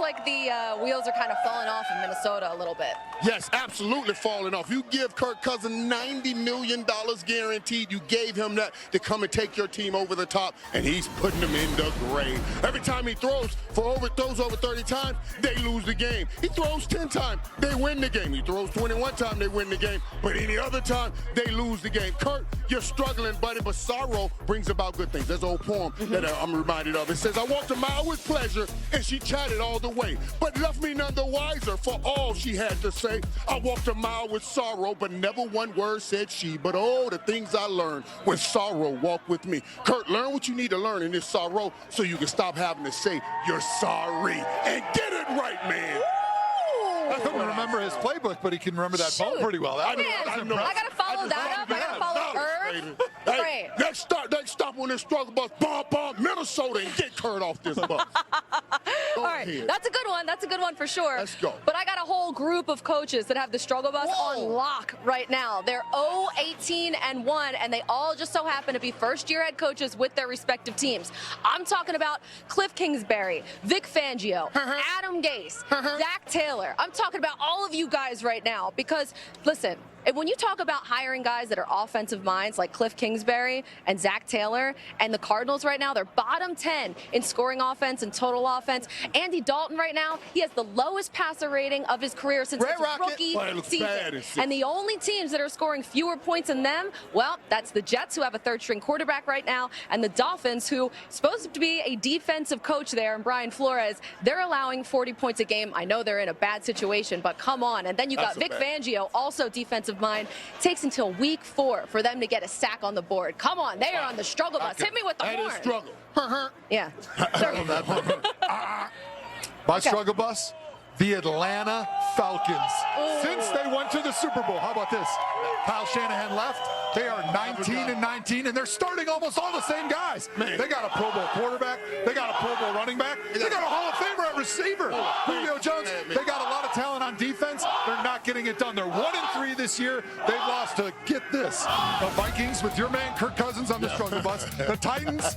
like the wheels are kind of falling off in Minnesota a little bit. Yes, absolutely falling off. You give Kirk Cousins $90 million guaranteed. You gave him that to come and take your team over the top, and he's putting them in the grave. Every time he throws over 30 times, they lose the game. He throws 10 times, they win the game. He throws 21 times, they win the game. But any other time, they lose the game. Kirk, you're struggling, buddy, but sorrow brings about good things. There's an old poem that I'm reminded of. It says, I walked a mile with pleasure, and she chatted all the way, but left me none the wiser for all she had to say. I walked a mile with sorrow, but never one word said she. But oh, the things I learned when sorrow walked with me. Kurt, learn what you need to learn in this sorrow so you can stop having to say you're sorry and get it right, man. I couldn't remember his playbook, but he can remember that poem pretty well. I got to follow that up. I got to follow Irvin. Hey, next stop on this struggle bus, bomb, Minnesota, and get Kurt off this bus. All right, that's a good one. That's a good one for sure. Let's go. But I got a whole group of coaches that have the struggle bus on lock right now. They're 0-18-1, and they all just so happen to be first-year head coaches with their respective teams. I'm talking about Cliff Kingsbury, Vic Fangio, Adam Gase, Zach Taylor. I'm talking about all of you guys right now because, listen, and when you talk about hiring guys that are offensive minds like Cliff Kingsbury and Zach Taylor and the Cardinals right now, they're bottom 10 in scoring offense and total offense. Andy Dalton right now, he has the lowest passer rating of his career since his rookie season. And the only teams that are scoring fewer points than them, well, that's the Jets, who have a third-string quarterback right now, and the Dolphins, who supposed to be a defensive coach there, and Brian Flores, they're allowing 40 points a game. I know they're in a bad situation, but come on. And then you got Vic Fangio, also defensive mind. Takes until week 4 for them to get a sack on the board. Come on, they are on the struggle bus. Hit me with the horn. Struggle. Yeah. My struggle bus, the Atlanta Falcons. Since they went to the Super Bowl, how about this? Kyle Shanahan left. They are 19-19, and they're starting almost all the same guys. Man. They got a Pro Bowl quarterback. They got a Pro Bowl running back. They got a Hall of Famer at receiver. Julio Jones. They got a lot of talent on defense. They're not getting it done. They're 1-3 this year. They've lost to, get this, the Vikings with your man Kirk Cousins on the struggle bus. The Titans,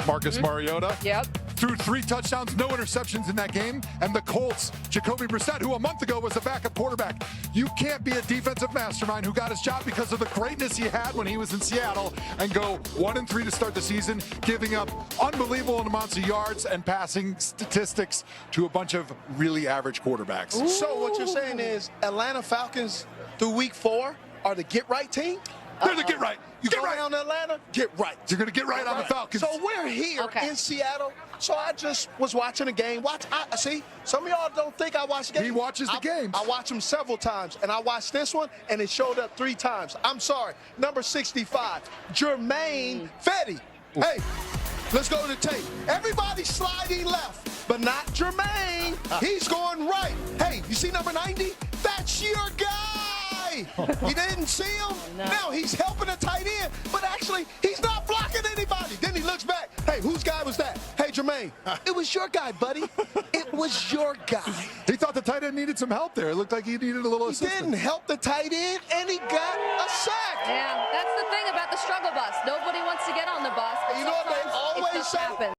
Marcus Mariota. Threw 3 touchdowns, no interceptions in that game. And the Colts, Jacoby Brissett, who a month ago was a backup quarterback. You can't be a defensive mastermind who got his job because of the greatness he had when he was in Seattle and go 1-3 to start the season, giving up unbelievable amounts of yards and passing statistics to a bunch of really average quarterbacks. Ooh. So what you're saying is Atlanta Falcons through week 4 are the get-right team? They're the get-right. You go down to Atlanta, get right. You're going to get right on the Falcons. So we're here in Seattle. So I just was watching the game. See, some of y'all don't think I watch games. He watches the games. I watch them several times, and I watched this one, and it showed up 3 times. I'm sorry. Number 65, Jermaine Fetty. Hey, let's go to the tape. Everybody's sliding left, but not Jermaine. He's going right. Hey, you see number 90? That's your guy. You didn't see him? No. Now he's helping a tight end, but actually he's not blocking anybody. Then he looks back. Hey, whose guy was that? Hey, Jermaine, it was your guy, buddy. It was your guy. He thought the tight end needed some help there. It looked like he needed a little assistance. He didn't help the tight end, and he got a sack. Yeah, that's the thing about the struggle bus. Nobody wants to get on the bus. But you know what they always say? Happens.